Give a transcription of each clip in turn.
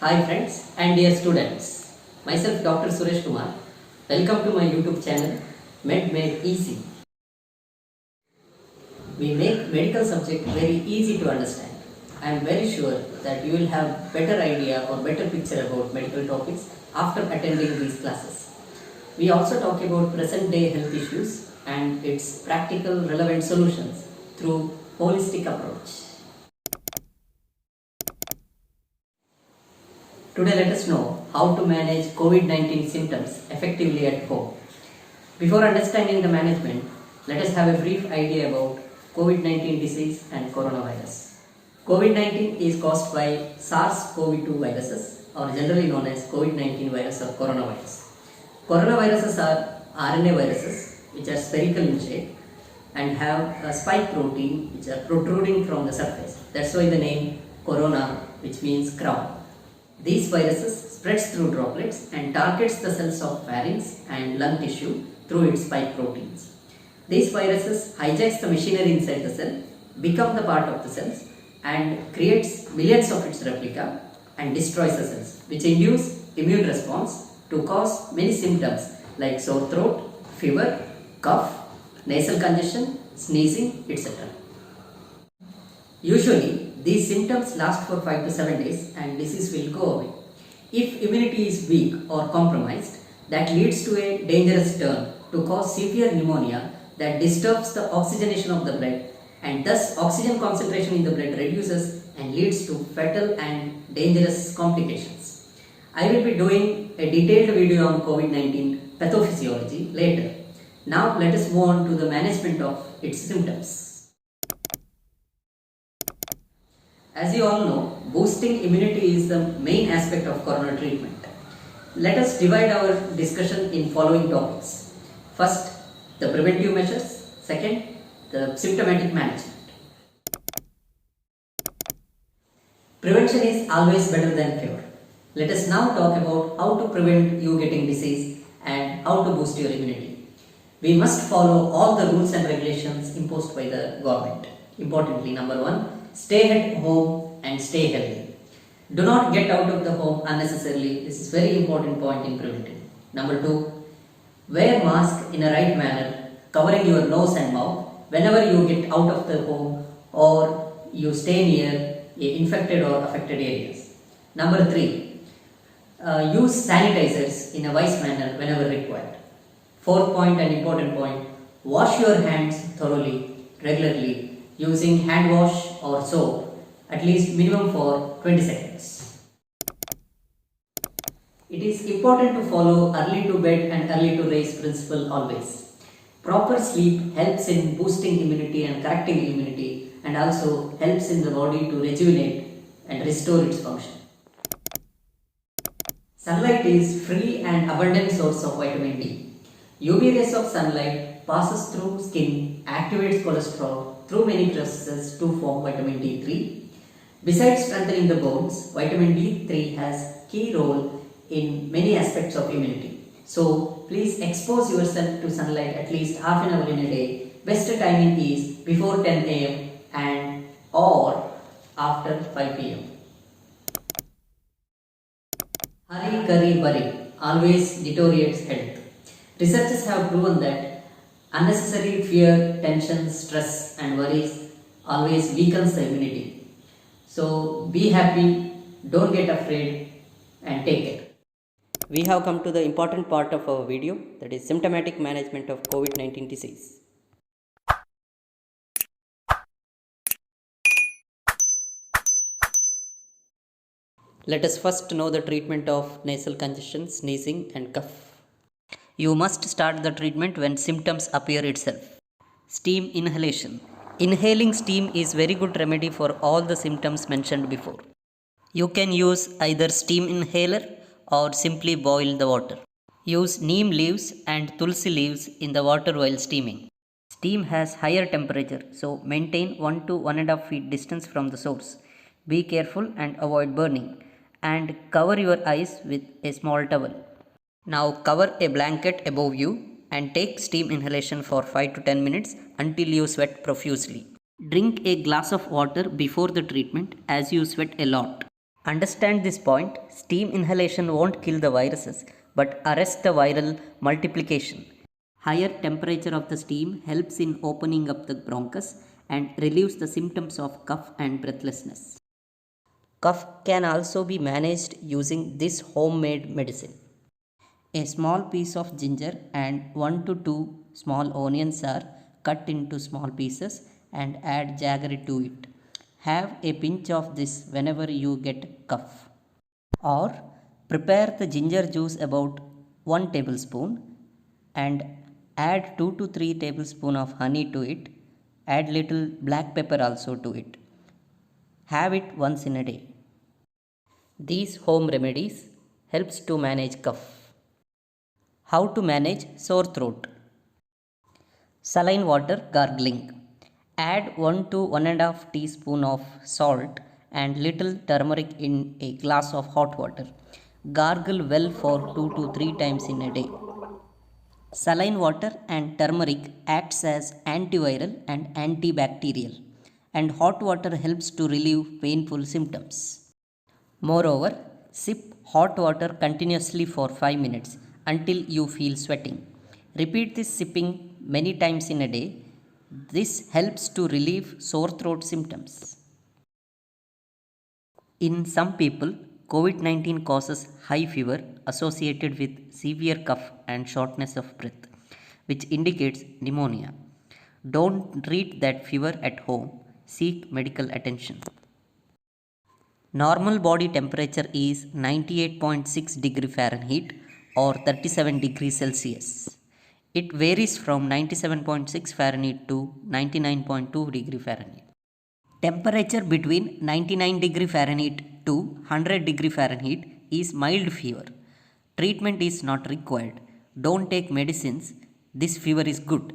Hi friends and dear students, myself Dr. Suresh Kumar. Welcome to my YouTube channel Med Made Easy. We make medical subject very easy to understand. I am very sure that you will have better idea or better picture about medical topics after attending these classes. We also talk about present day health issues and its practical relevant solutions through holistic approach. Today let us know how to manage COVID-19 symptoms effectively at home. Before understanding the management, let us have a brief idea about COVID-19 disease and coronavirus. COVID-19 is caused by SARS Cov-2 viruses or generally known as COVID-19 virus or coronavirus. Coronaviruses are RNA viruses which are spherical in shape and have a spike protein which are protruding from the surface. That's why the name corona, which means crown. These viruses spreads through droplets and targets the cells of pharynx and lung tissue through its spike proteins. These viruses hijacks the machinery inside the cell, become the part of the cells and creates millions of its replica and destroys the cells, which induce immune response to cause many symptoms like sore throat, fever, cough, nasal congestion, sneezing, etc. Usually, these symptoms last for 5 to 7 days and disease will go away. If immunity is weak or compromised, that leads to a dangerous turn to cause severe pneumonia that disturbs the oxygenation of the blood and thus oxygen concentration in the blood reduces and leads to fatal and dangerous complications. I will be doing a detailed video on COVID-19 pathophysiology later. Now let us move on to the management of its symptoms. As you all know, boosting immunity is the main aspect of corona treatment. Let us divide our discussion in following topics. First, the preventive measures. Second, the symptomatic management. Prevention is always better than cure. Let us now talk about how to prevent you getting disease and how to boost your immunity. We must follow all the rules and regulations imposed by the government. Importantly, number 1, stay at home and stay healthy. Do not get out of the home unnecessarily. This is very important point in preventing. Number 2, wear mask in a right manner, covering your nose and mouth whenever you get out of the home or you stay near infected or affected areas. Number 3, use sanitizers in a wise manner whenever required. Fourth point and important point, wash your hands thoroughly, regularly, using hand wash or soap at least minimum for 20 seconds. It is important to follow early to bed and early to rise principle always. Proper sleep helps in boosting immunity and correcting immunity and also helps in the body to rejuvenate and restore its function. Sunlight is free and abundant source of vitamin D. UV rays of sunlight passes through skin, activates cholesterol through many processes to form vitamin D3. Besides strengthening the bones, vitamin D3 has key role in many aspects of immunity. So please expose yourself to sunlight at least half an hour in a day. Best timing is before 10 am and or after 5 pm. Hurry, curry, worry always deteriorates health. Researchers have proven that unnecessary fear, tension, stress and worries always weakens the immunity. So be happy, don't get afraid and take care. We have come to the important part of our video, that is symptomatic management of COVID-19 disease. Let us first know the treatment of nasal congestion, sneezing and cough. You must start the treatment when symptoms appear itself. Steam inhalation. Inhaling steam is very good remedy for all the symptoms mentioned before. You can use either steam inhaler or simply boil the water. Use neem leaves and tulsi leaves in the water while steaming. Steam has higher temperature, so maintain 1 to 1.5 feet distance from the source. Be careful and avoid burning and cover your eyes with a small towel. Now cover a blanket above you and take steam inhalation for 5 to 10 minutes until you sweat profusely. Drink a glass of water before the treatment as you sweat a lot. Understand this point, steam inhalation won't kill the viruses but arrest the viral multiplication. Higher temperature of the steam helps in opening up the bronchus and relieves the symptoms of cough and breathlessness. Cough can also be managed using this homemade medicine. A small piece of ginger and 1 to 2 small onions are cut into small pieces and add jaggery to it. Have a pinch of this whenever you get cough. Or prepare the ginger juice about 1 tablespoon and add 2 to 3 tablespoon of honey to it. Add little black pepper also to it. Have it once in a day. These home remedies helps to manage cough. How to manage sore throat? Saline water gargling. Add 1 to 1.5 teaspoon of salt and little turmeric in a glass of hot water. Gargle well for 2 to 3 times in a day. Saline water and turmeric acts as antiviral and antibacterial, and hot water helps to relieve painful symptoms. Moreover, sip hot water continuously for 5 minutes until you feel sweating. Repeat this sipping many times in a day. This helps to relieve sore throat symptoms. In some people, COVID-19 causes high fever associated with severe cough and shortness of breath, which indicates pneumonia. Don't treat that fever at home. Seek medical attention. Normal body temperature is 98.6 degree Fahrenheit or 37 degrees Celsius. It varies from 97.6 Fahrenheit to 99.2 degree Fahrenheit. Temperature between 99 degree Fahrenheit to 100 degree Fahrenheit is mild fever. Treatment is not required. Don't take medicines. This fever is good.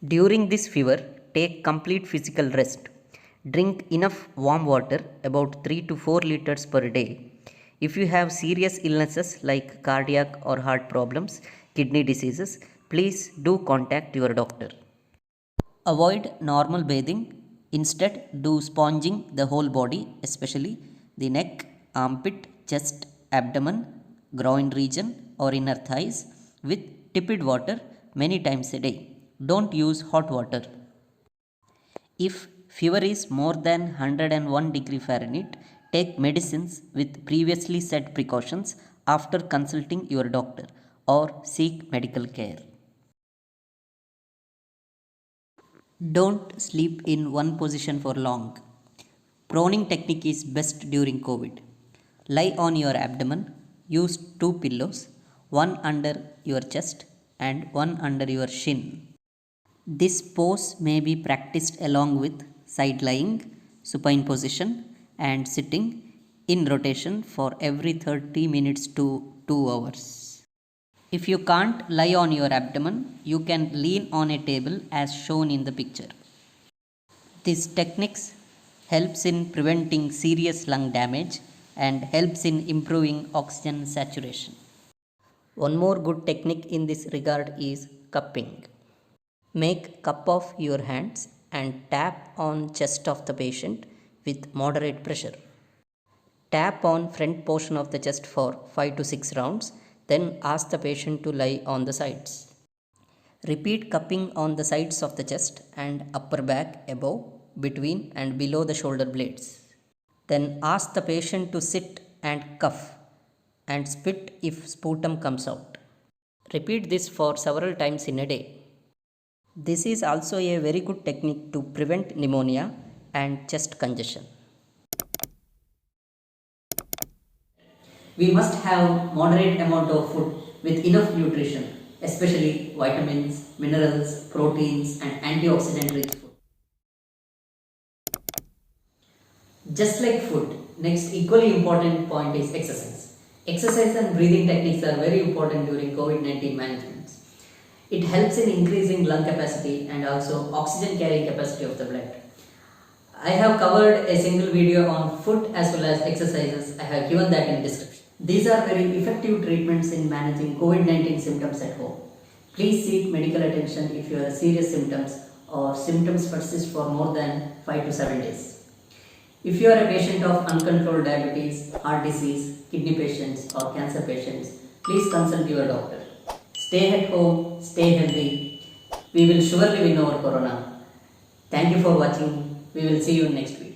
During this fever, take complete physical rest. Drink enough warm water, about 3 to 4 liters per day. If you have serious illnesses like cardiac or heart problems, kidney diseases, please do contact your doctor. Avoid normal bathing. Instead, do sponging the whole body, especially the neck, armpit, chest, abdomen, groin region or inner thighs with tepid water many times a day. Don't use hot water. If fever is more than 101 degree Fahrenheit, take medicines with previously said precautions after consulting your doctor or seek medical care. Don't sleep in one position for long. Proning technique is best during COVID. Lie on your abdomen. Use 2 pillows, one under your chest and one under your shin. This pose may be practiced along with side lying, supine position and sitting in rotation for every 30 minutes to 2 hours. If you can't lie on your abdomen, you can lean on a table as shown in the picture. This techniques helps in preventing serious lung damage and helps in improving oxygen saturation. One more good technique in this regard is cupping. Make cup of your hands and tap on chest of the patient with moderate pressure. Tap on front portion of the chest for 5 to 6 rounds, then ask the patient to lie on the sides. Repeat cupping on the sides of the chest and upper back above, between and below the shoulder blades. Then ask the patient to sit and cough and spit if sputum comes out. Repeat this for several times in a day. This is also a very good technique to prevent pneumonia and chest congestion. We must have moderate amount of food with enough nutrition, especially vitamins, minerals, proteins and antioxidant rich food. Just like food, next equally important point is exercise. Exercise and breathing techniques are very important during COVID-19 management. It helps in increasing lung capacity and also oxygen carrying capacity of the blood. I have covered a single video on food as well as exercises. I have given that in description. These are very effective treatments in managing COVID-19 symptoms at home. Please seek medical attention if you have serious symptoms or symptoms persist for more than 5 to 7 days. If you are a patient of uncontrolled diabetes, heart disease, kidney patients, or cancer patients, please consult your doctor. Stay at home, stay healthy. We will surely win over corona. Thank you for watching. We will see you next week.